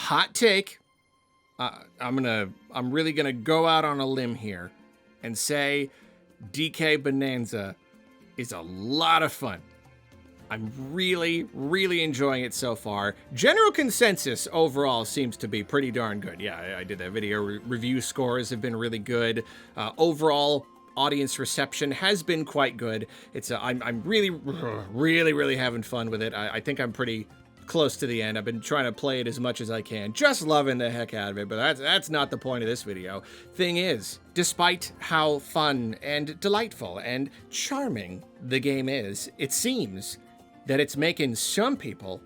hot take. I'm really gonna go out on a limb here and say DK Bonanza is a lot of fun. I'm really, really enjoying it so far. General consensus overall seems to be pretty darn good. Yeah, I did that video. Review scores have been really good. Overall audience reception has been quite good. I'm really, really having fun with it. I think I'm pretty close to the end. I've been trying to play it as much as I can, just loving the heck out of it, but that's not the point of this video. Thing is, despite how fun and delightful and charming the game is, it seems that it's making some people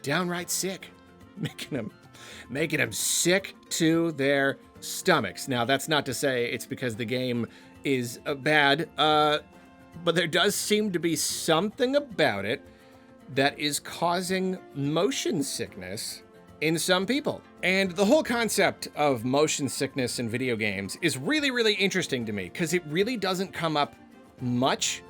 downright sick, making them sick to their stomachs. Now, that's not to say it's because the game is bad, but there does seem to be something about it that is causing motion sickness in some people. And the whole concept of motion sickness in video games is really, really interesting to me because it really doesn't come up much,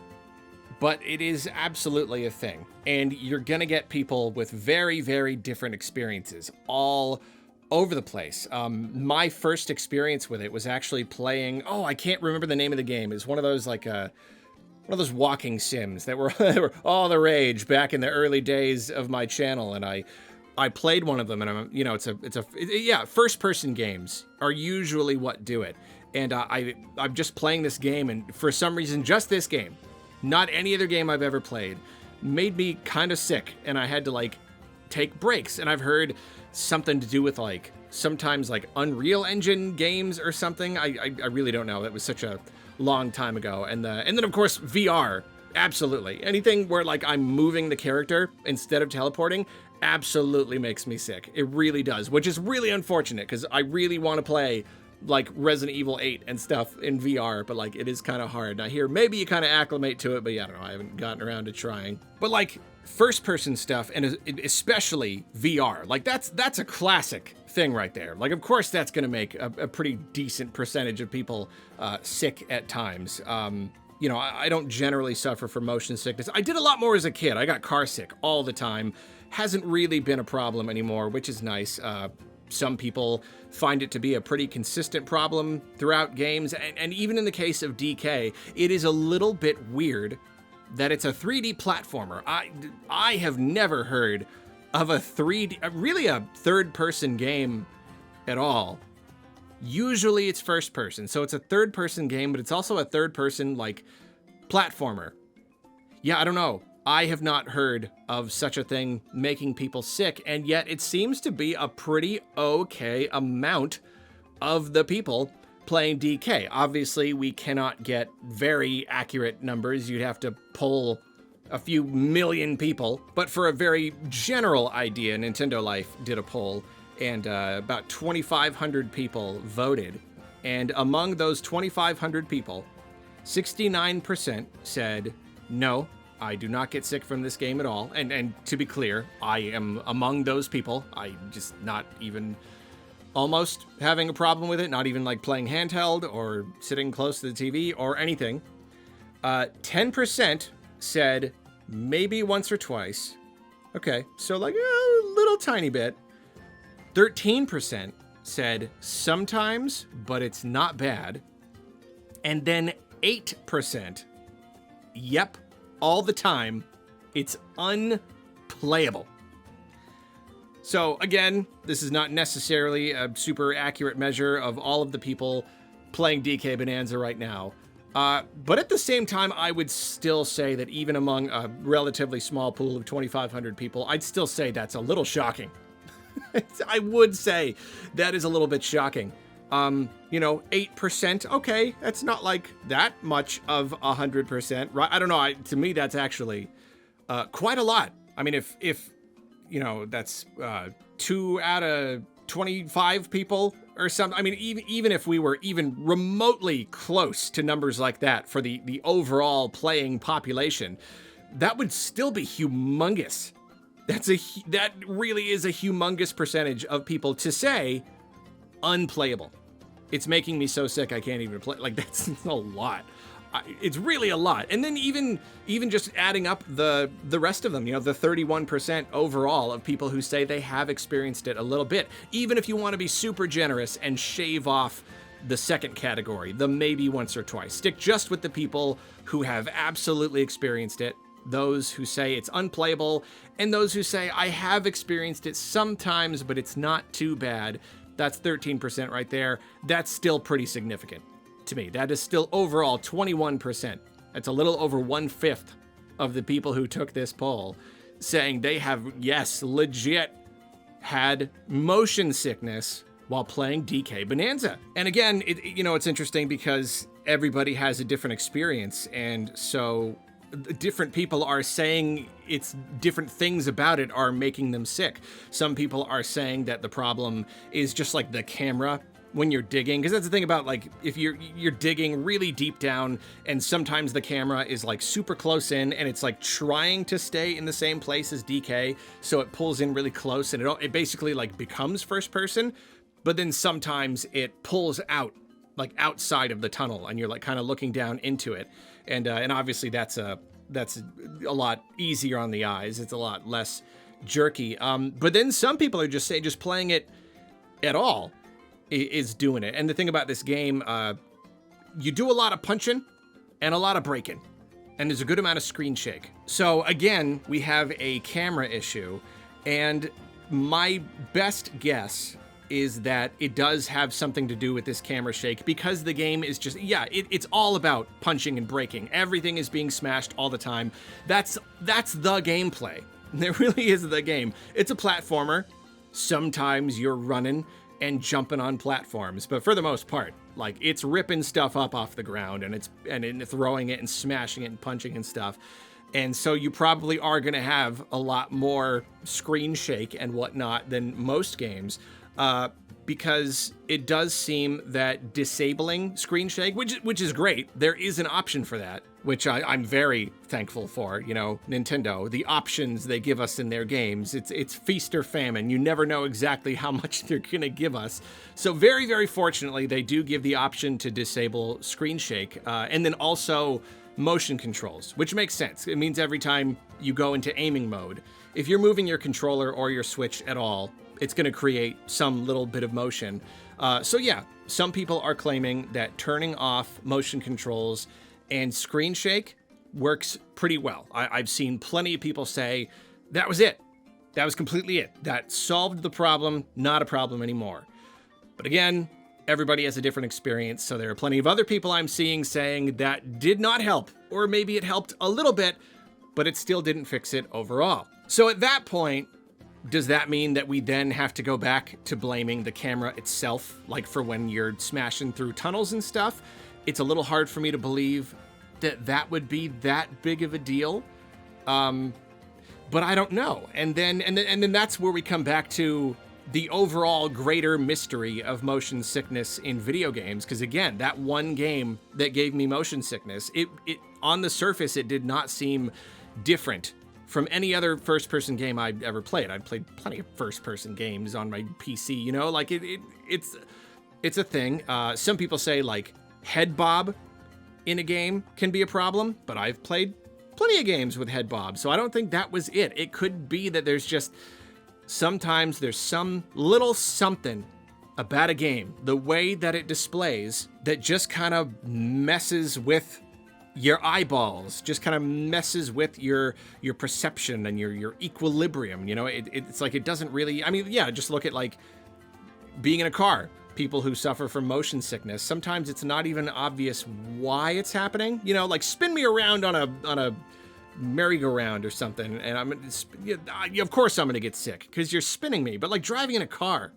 but it is absolutely a thing. And you're gonna get people with very, very different experiences all over the place. My first experience with it was actually playing, I can't remember the name of the game. It's one of those one of those walking sims that were all the rage back in the early days of my channel, and I played one of them, and first-person games are usually what do it. And I'm just playing this game, and for some reason, just this game, not any other game I've ever played, made me kind of sick, and I had to take breaks. And I've heard something to do with sometimes Unreal Engine games or something. I really don't know. That was such a long time ago. And then of course VR, absolutely. Anything where I'm moving the character instead of teleporting absolutely makes me sick. It really does, which is really unfortunate because I really want to play Resident Evil 8 and stuff in VR, but it is kind of hard. I hear maybe you kind of acclimate to it, but yeah, I don't know. I haven't gotten around to trying. But first person stuff, and especially VR, that's a classic thing right there. Of course that's going to make a pretty decent percentage of people sick at times. I don't generally suffer from motion sickness. I did a lot more as a kid. I got car sick all the time. Hasn't really been a problem anymore, which is nice. Some people find it to be a pretty consistent problem throughout games, and even in the case of DK, it is a little bit weird that it's a 3D platformer. I have never heard of a third-person game at all. Usually it's first person, so it's a third-person game, but it's also a third-person, platformer. Yeah, I don't know. I have not heard of such a thing making people sick, and yet it seems to be a pretty okay amount of the people playing DK. Obviously, we cannot get very accurate numbers. You'd have to poll a few million people, but for a very general idea, Nintendo Life did a poll, and about 2,500 people voted. And among those 2,500 people, 69% said, no, I do not get sick from this game at all. And to be clear, I am among those people. I just not even almost having a problem with it, not even playing handheld or sitting close to the TV or anything. 10% said maybe once or twice. Okay, so a little tiny bit. 13% said sometimes, but it's not bad. And then 8%, yep, all the time, it's unplayable. So again, this is not necessarily a super accurate measure of all of the people playing DK Bonanza right now. But at the same time, I would still say that even among a relatively small pool of 2,500 people, I'd still say that's a little shocking. I would say that is a little bit shocking. 8%, okay, that's not that much of 100%, right? I don't know, to me that's actually quite a lot. I mean, if that's 2 out of 25 people or something. I mean, even if we were even remotely close to numbers like that for the overall playing population, that would still be humongous. That really is a humongous percentage of people to say unplayable. It's making me so sick I can't even play. That's a lot. It's really a lot. And then even just adding up the rest of them, you know, the 31% overall of people who say they have experienced it a little bit. Even if you want to be super generous and shave off the second category, the maybe once or twice, stick just with the people who have absolutely experienced it, those who say it's unplayable, and those who say I have experienced it sometimes, but it's not too bad. That's 13% right there. That's still pretty significant to me. That is still overall 21%. That's a little over 1/5 of the people who took this poll saying they have, yes, legit had motion sickness while playing DK Bonanza. And again, it's interesting because everybody has a different experience, and so different people are saying it's different things about it are making them sick. Some people are saying that the problem is just like the camera when you're digging, because that's the thing about, like, if you're digging really deep down and sometimes the camera is like super close in and it's like trying to stay in the same place as DK, so it pulls in really close and it basically like becomes first person, but then sometimes it pulls out like outside of the tunnel and you're like kind of looking down into it, and obviously that's a lot easier on the eyes. It's a lot less jerky, but then some people are just playing it at all is doing it. And the thing about this game, you do a lot of punching and a lot of breaking, and there's a good amount of screen shake. So again, we have a camera issue, and my best guess is that it does have something to do with this camera shake, because the game is just, it's all about punching and breaking. Everything is being smashed all the time. That's the gameplay. It really is the game. It's a platformer. Sometimes you're running and jumping on platforms, but for the most part, like, it's ripping stuff up off the ground and it's throwing it and smashing it and punching and stuff. And so you probably are going to have a lot more screen shake and whatnot than most games, because it does seem that disabling screen shake, which is great. There is an option for that, which I'm very thankful for. You know, Nintendo, the options they give us in their games, it's feast or famine. You never know exactly how much they're going to give us. So very, very fortunately, they do give the option to disable screen shake, and then also motion controls, which makes sense. It means every time you go into aiming mode, if you're moving your controller or your Switch at all, it's going to create some little bit of motion. So yeah, some people are claiming that turning off motion controls and screen shake works pretty well. I've seen plenty of people say, that was it. That was completely it. That solved the problem, not a problem anymore. But again, everybody has a different experience, so there are plenty of other people I'm seeing saying that did not help, or maybe it helped a little bit, but it still didn't fix it overall. So at that point, does that mean that we then have to go back to blaming the camera itself, like for when you're smashing through tunnels and stuff? It's a little hard for me to believe that that would be that big of a deal, but I don't know. And then that's where we come back to the overall greater mystery of motion sickness in video games. Because again, that one game that gave me motion sickness, it on the surface, it did not seem different from any other first-person game I've ever played. I've played plenty of first-person games on my PC, you know, like it's a thing. Some people say like head bob in a game can be a problem, but I've played plenty of games with head bob, so I don't think that was it. It could be that sometimes there's some little something about a game, the way that it displays, that just kind of messes with your eyeballs, just kind of messes with your perception and your equilibrium. You know, it's like it doesn't really, I mean, yeah, just look at like being in a car. People who suffer from motion sickness, sometimes it's not even obvious why it's happening. You know, like spin me around on a merry-go-round or something, and of course I'm gonna get sick because you're spinning me. But like driving in a car,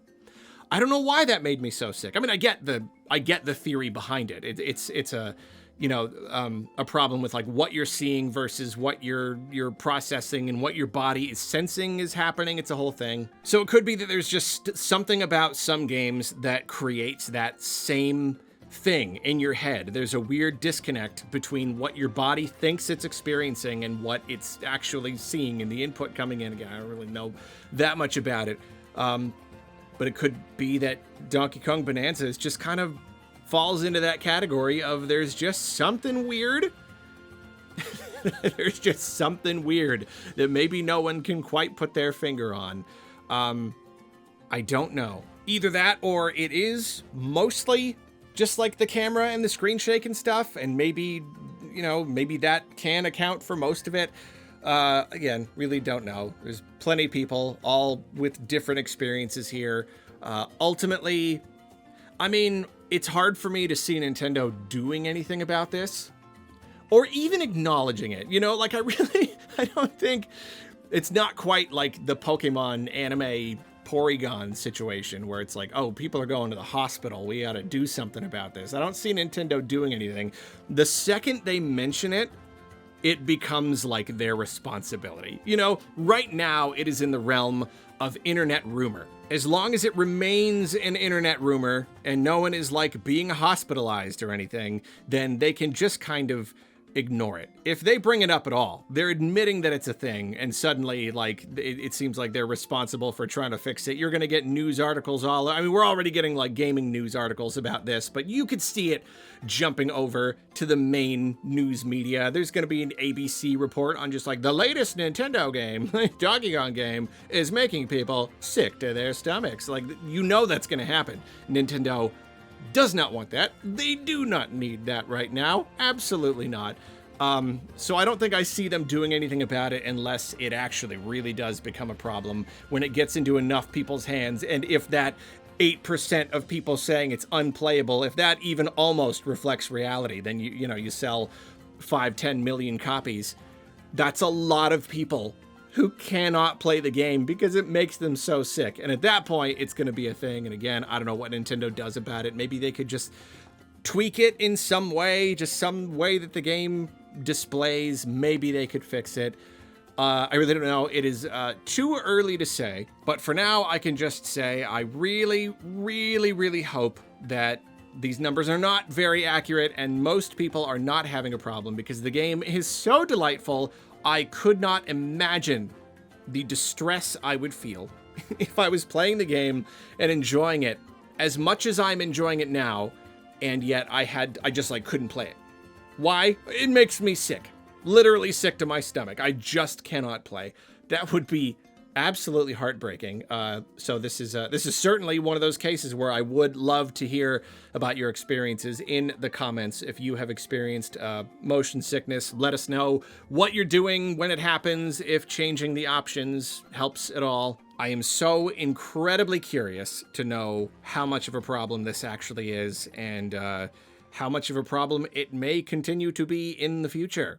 I don't know why that made me so sick. I mean, I get the theory behind it. It's a, you know, a problem with like what you're seeing versus what you're processing and what your body is sensing is happening. It's a whole thing. So it could be that there's just something about some games that creates that same thing in your head. There's a weird disconnect between what your body thinks it's experiencing and what it's actually seeing and the input coming in. Again, I don't really know that much about it. But it could be that Donkey Kong Bonanza is just kind of falls into that category of there's just something weird. There's just something weird that maybe no one can quite put their finger on. I don't know. Either that or it is mostly just like the camera and the screen shake and stuff, and maybe, you know, maybe that can account for most of it. Again, really don't know. There's plenty of people, all with different experiences here. Ultimately, I mean, it's hard for me to see Nintendo doing anything about this, or even acknowledging it. You know, like I don't think it's not quite like the Pokemon anime Porygon situation where it's like, oh, people are going to the hospital, we gotta do something about this. I don't see Nintendo doing anything. The second they mention it, it becomes like their responsibility. You know, right now it is in the realm of internet rumor. As long as it remains an internet rumor and no one is like being hospitalized or anything, then they can just kind of ignore it. If they bring it up at all, they're admitting that it's a thing, and suddenly, like, it seems like they're responsible for trying to fix it. You're going to get news articles I mean, we're already getting, like, gaming news articles about this, but you could see it jumping over to the main news media. There's going to be an ABC report on just, like, the latest Nintendo game, Donkey Kong game, is making people sick to their stomachs. Like, you know that's going to happen. Nintendo does not want that. They do not need that right now. Absolutely not. So I don't think I see them doing anything about it unless it actually really does become a problem when it gets into enough people's hands. And if that 8% of people saying it's unplayable, if that even almost reflects reality, then you know, you sell 5-10 million copies. That's a lot of people who cannot play the game because it makes them so sick. And at that point, it's going to be a thing. And again, I don't know what Nintendo does about it. Maybe they could just tweak it in some way, just some way that the game displays. Maybe they could fix it. I really don't know. It is too early to say. But for now, I can just say I really, really, really hope that these numbers are not very accurate and most people are not having a problem, because the game is so delightful. I could not imagine the distress I would feel if I was playing the game and enjoying it as much as I'm enjoying it now, and yet I just like couldn't play it. Why? It makes me sick. Literally sick to my stomach. I just cannot play. That would be absolutely heartbreaking. So this is certainly one of those cases where I would love to hear about your experiences in the comments. If you have experienced motion sickness, let us know what you're doing when it happens, if changing the options helps at all. I am so incredibly curious to know how much of a problem this actually is, and how much of a problem it may continue to be in the future.